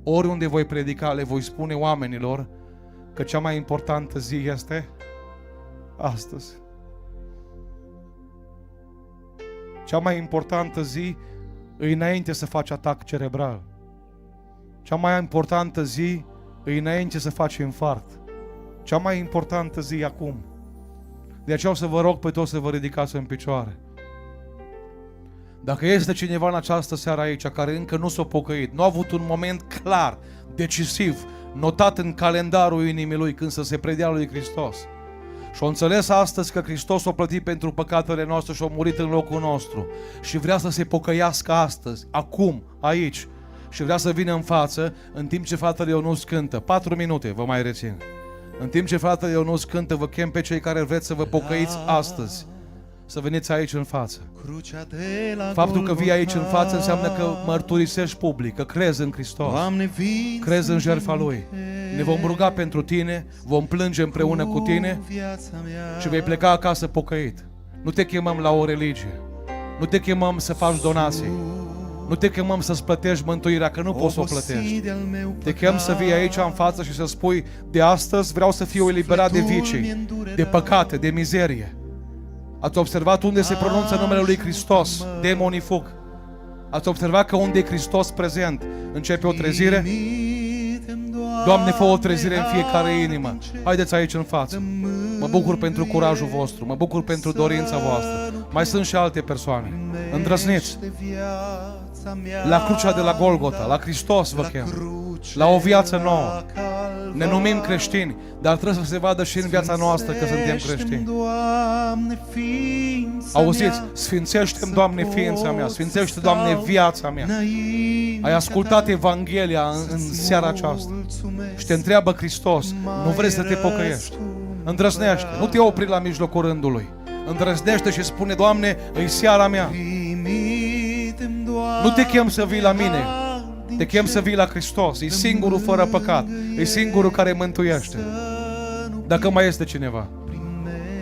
Oriunde voi predica, le voi spune oamenilor că cea mai importantă zi este astăzi. Cea mai importantă zi e înainte să faci atac cerebral. Cea mai importantă zi e înainte să faci infart. Cea mai importantă zi e acum. De aceea o să vă rog pe toți să vă ridicați în picioare. Dacă este cineva în această seară aici care încă nu s-a pocăit, nu a avut un moment clar, decisiv, notat în calendarul inimii lui când să se predea lui Hristos și-a înțeles astăzi că Hristos a plătit pentru păcatele noastre și a murit în locul nostru și vrea să se pocăiască astăzi, acum, aici, și vrea să vină în față, în timp ce fratele Ionuț cântă, 4 minute vă mai rețin, în timp ce fratele Ionuț cântă, vă chem pe cei care vreți să vă pocăiți astăzi, să veniți aici în față. Faptul că vii aici în față înseamnă că mărturisești public, că crezi în Hristos, crezi în jertfa Lui. Ne vom ruga pentru tine, vom plânge împreună cu tine și vei pleca acasă pocăit. Nu te chemăm la o religie, nu te chemăm să faci donații, nu te chemăm să-ți plătești mântuirea, că nu poți să o plătești. Te chem să vii aici în față și să spui: de astăzi vreau să fiu eliberat de vicii, de păcate, de mizerie. Ați observat unde se pronunță numele lui Hristos, demonii fug. Ați observat că unde e Hristos prezent, începe o trezire? Doamne, fă o trezire în fiecare inimă. Haideți aici în față. Mă bucur pentru curajul vostru, mă bucur pentru dorința voastră. Mai sunt și alte persoane. Îndrăzniți. La crucea de la Golgota, la Hristos vă chem. La o viață nouă. Ne numim creștini, dar trebuie să se vadă și în viața noastră că suntem creștini. Auziți, sfințește-mi, Doamne, ființa mea, sfințește, Doamne, viața mea. Ai ascultat Evanghelia în seara aceasta și te întreabă Hristos: nu vrei să te pocăiești? Îndrăznește, nu te opri la mijlocul rândului. Îndrăznește și spune: Doamne, e seara mea. Nu te chem să vii la mine, te chem să vii la Hristos. E singurul fără păcat, e singurul care mântuiește. Dacă mai este cineva.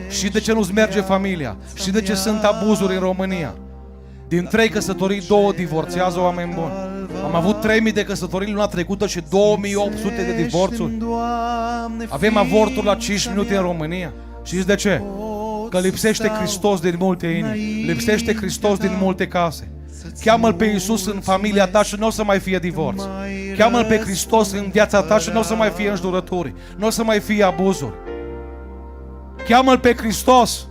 Și de ce nu-ți merge familia? Și de ce sunt abuzuri în România? Din 3 căsătorii, 2 divorțează, oameni buni. Am avut 3000 de căsătorii luna trecută și 2800 de divorțuri. Avem avorturi la 5 minute în România. Știți de ce? Că lipsește Hristos din multe inimi, lipsește Hristos din multe case. Cheamă-L pe Iisus în familia ta și nu o să mai fie divorț. Cheamă-L pe Hristos în viața ta și nu o să mai fie înjurături, nu o să mai fie abuzuri. Cheamă-L pe Hristos,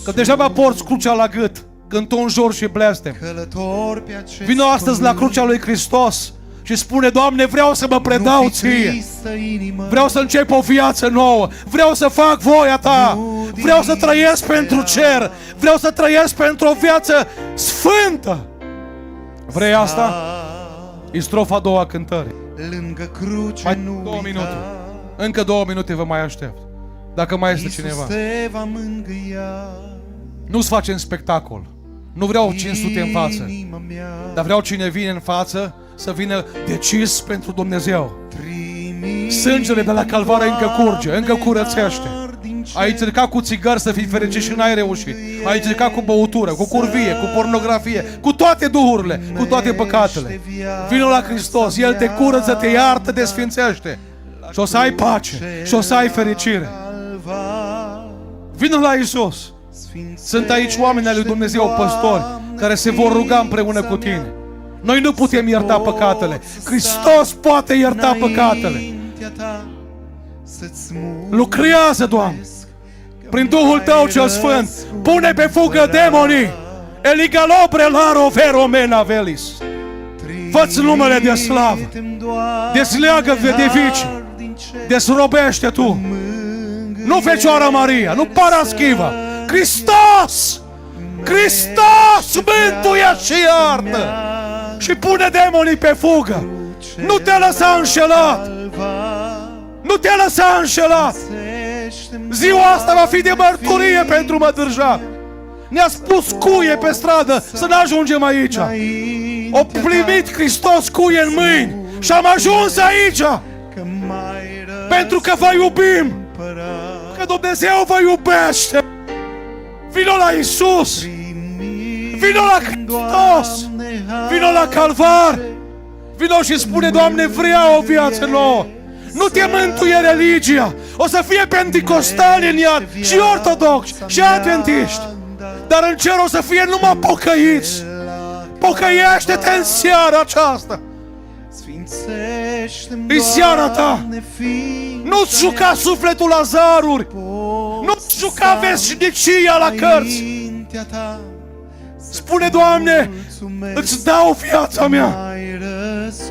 că degeaba porți crucea la gât când tu înjuri și blestem. Vino astăzi la crucea lui Hristos și spune: Doamne, vreau să mă predau Ție, vreau să încep o viață nouă, vreau să fac voia Ta, vreau să trăiesc pentru cer, vreau să trăiesc pentru o viață sfântă. Vrei asta? E strofa a doua a cântării. Mai 2 minute. Încă 2 minute vă mai aștept. Dacă mai este cineva. Nu-ți facem spectacol. Nu vreau 500 în față, dar vreau cine vine în față să vină decis pentru Dumnezeu. Sângele de la Calvară încă curge, încă curățește. Ai încercat cu țigări să fii fericit și n-ai reușit. Ai încercat cu băutură, cu curvie, cu pornografie, cu toate duhurile, cu toate păcatele. Vino la Hristos, El te curăță, te iartă, te sfințește. Și o să ai pace, și o să ai fericire. Vino la Iisus. Sunt aici oameni ai lui Dumnezeu, păstori, care se vor ruga împreună cu tine. Noi nu putem ierta păcatele. Hristos poate ierta păcatele. Lucrează, Doamne, prin Duhul Tău cel Sfânt. Pune pe fugă demonii. Eligalobre laro veromena velis. Fă-ți numele de slavă. Desleagă-te de vicii. Desrobește Tu. Nu Fecioara Maria, nu Paraschiva. Hristos! Hristos mântuie și iartă! Și pune demonii pe fugă! Nu te lăsa înșelat! Nu te lăsa înșelat! Ziua asta va fi de mărturie pentru Mădârja! Ne-a spus cuie pe stradă să ne ajungem aici! O primit Hristos cuie în mâini și am ajuns aici! Pentru că vă iubim! Că Dumnezeu vă iubește! Vino la Iisus! Vino la Hristos! Vino la Calvar! Vino și spune, Doamne, vreau o viață nouă. Nu te mântuie religia. O să fie penticostali în iad, și ortodoxi, și adventiști. Dar în cer o să fie numai pocăiți. Pocăiește-te în seara aceasta. În seara ta. Nu-ți juca sufletul la zaruri. Nu-ți juca veșnicia la cărți. Spune, Doamne, îți dau viața mea.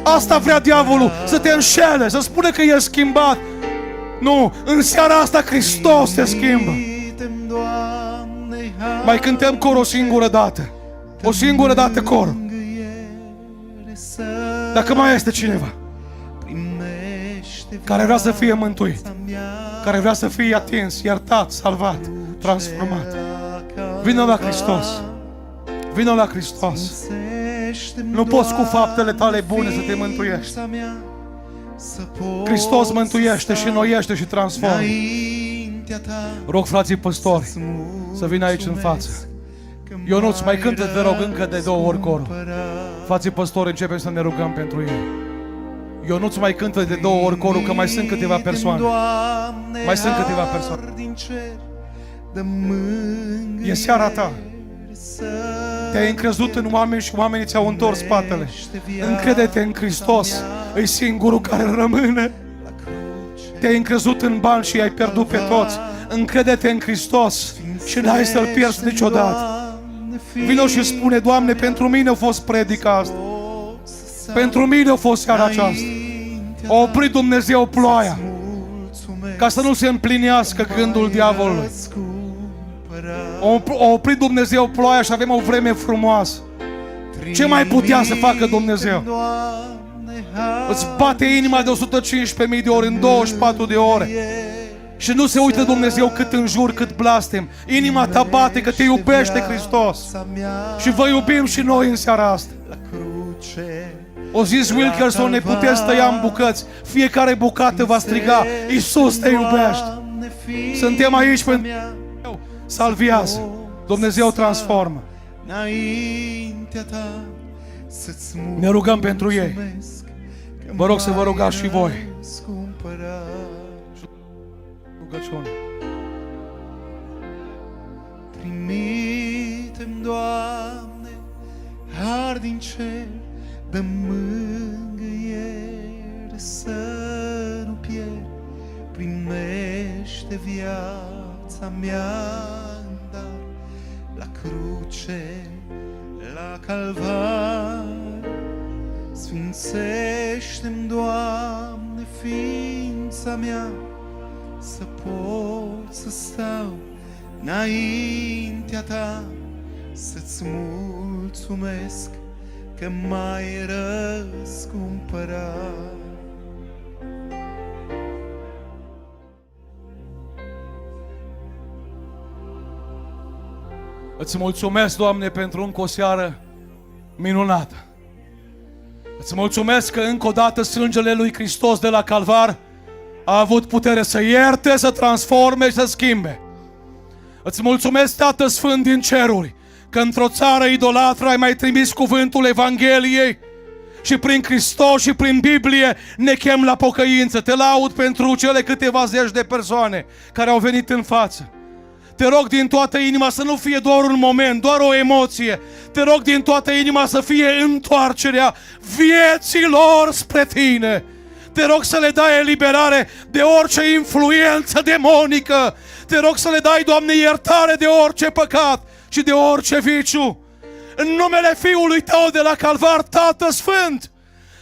Asta vrea diavolul, să te înșele, să spune că e schimbat. Nu, în seara asta Hristos te schimbă. Mai cântăm cor o singură dată. O singură dată cor. Dacă mai este cineva care vrea să fie mântuit, care vrea să fie atins, iertat, salvat, transformat, vină la Hristos. Vină la Hristos. Nu poți cu faptele tale bune să te mântuiești. Hristos mântuiește și înnoiește și transformă. Rog frații păstori să vină aici în față. Ionuț, mai cântă, te rog, încă de 2 ori corul. Frații păstori, începem să ne rugăm pentru ei. Ionuț, mai cântă de 2 ori corul, că mai sunt câteva persoane. Mai sunt câteva persoane. E seara ta. Te-ai încrezut în oameni și oamenii ți-au întors spatele. Încrede-te în Hristos, e singurul care rămâne. Te-ai încrezut în bani și i-ai pierdut pe toți. Încrede-te în Hristos și n-ai să-L pierzi niciodată. Vino și spune, Doamne, pentru mine a fost predica asta. Pentru mine a fost seara aceasta. A oprit Dumnezeu ploaia ca să nu se împlinească gândul diavolului. A oprit Dumnezeu ploaia și avem o vreme frumoasă. Ce mai putea să facă Dumnezeu? Îți bate inima de 115.000 de ori în 24 de ore. Și nu se uită Dumnezeu cât înjur, cât blastem. Inima ta bate că te iubește Hristos. Și vă iubim și noi în seara asta. O zis Wilkerson, ne puteți tăia în bucăți. Fiecare bucată va striga, Iisus te iubește. Suntem aici pentru salviază. Dumnezeu transformă. Ne rugăm pentru ei. Vă rog să vă rugați și voi. Rugăciune. Trimitem, Doamne, har din cer, dă mângâiere să nu pierd. Primește viața mea în dar, la cruce, la calvar. Sfințește-mi, Doamne, ființa mea, să pot să stau înaintea Ta, să-ți mulțumesc că m-ai răscumpărat. Îți mulțumesc, Doamne, pentru încă o seară minunată. Îți mulțumesc că încă o dată sângele lui Hristos de la Calvar a avut putere să ierte, să transforme și să schimbe. Îți mulțumesc, Tată Sfânt din ceruri, că într-o țară idolatră ai mai trimis cuvântul Evangheliei și prin Hristos și prin Biblie ne chem la pocăință. Te laud pentru cele câteva zeci de persoane care au venit în față. Te rog din toată inima să nu fie doar un moment, doar o emoție. Te rog din toată inima să fie întoarcerea vieții lor spre Tine. Te rog să le dai eliberare de orice influență demonică. Te rog să le dai, Doamne, iertare de orice păcat și de orice viciu. În numele Fiului Tău de la Calvar, Tată Sfânt,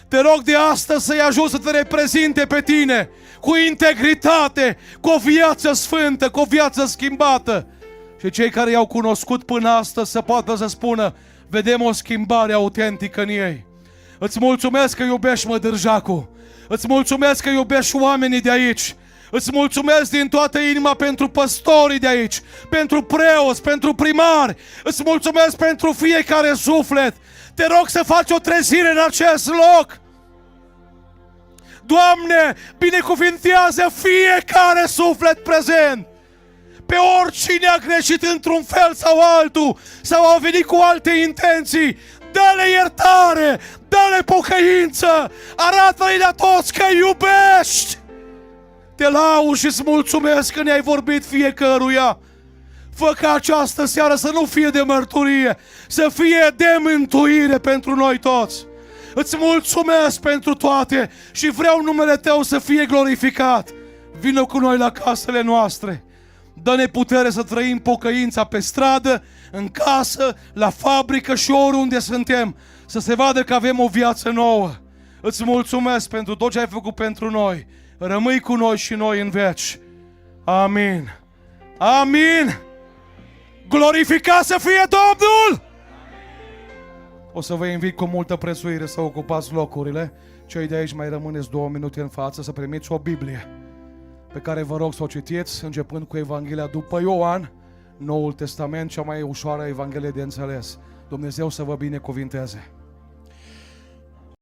te rog de astăzi să-i ajut să te reprezinte pe Tine cu integritate, cu o viață sfântă, cu o viață schimbată. Și cei care i-au cunoscut până astăzi să poată să spună, vedem o schimbare autentică în ei. Îți mulțumesc că iubești Mădârjacul. Îți mulțumesc că iubești oamenii de aici. Îți mulțumesc din toată inima pentru păstorii de aici, pentru preoți, pentru primari. Îți mulțumesc pentru fiecare suflet. Te rog să faci o trezire în acest loc. Doamne, binecuvintează fiecare suflet prezent. Pe oricine a greșit într-un fel sau altul, sau a venit cu alte intenții, dă-le iertare, dă-le pocăință, arată-le la toți că iubești. Te laud și îți mulțumesc că ne-ai vorbit fiecăruia. Fă ca această seară să nu fie de mărturie, să fie de mântuire pentru noi toți. Îți mulțumesc pentru toate și vreau numele Tău să fie glorificat. Vină cu noi la casele noastre. Dă-ne putere să trăim pocăința pe stradă, în casă, la fabrică și oriunde suntem. Să se vadă că avem o viață nouă. Îți mulțumesc pentru tot ce ai făcut pentru noi. Rămâi cu noi și noi în veci. Amin. Amin. Glorificat să fie Domnul! O să vă invit cu multă prețuire să ocupați locurile. Cei de aici mai rămâneți 2 minute în față să primiți o Biblie pe care vă rog să o citiți, începând cu Evanghelia după Ioan, Noul Testament, cea mai ușoară Evanghelie de înțeles. Dumnezeu să vă binecuvinteze!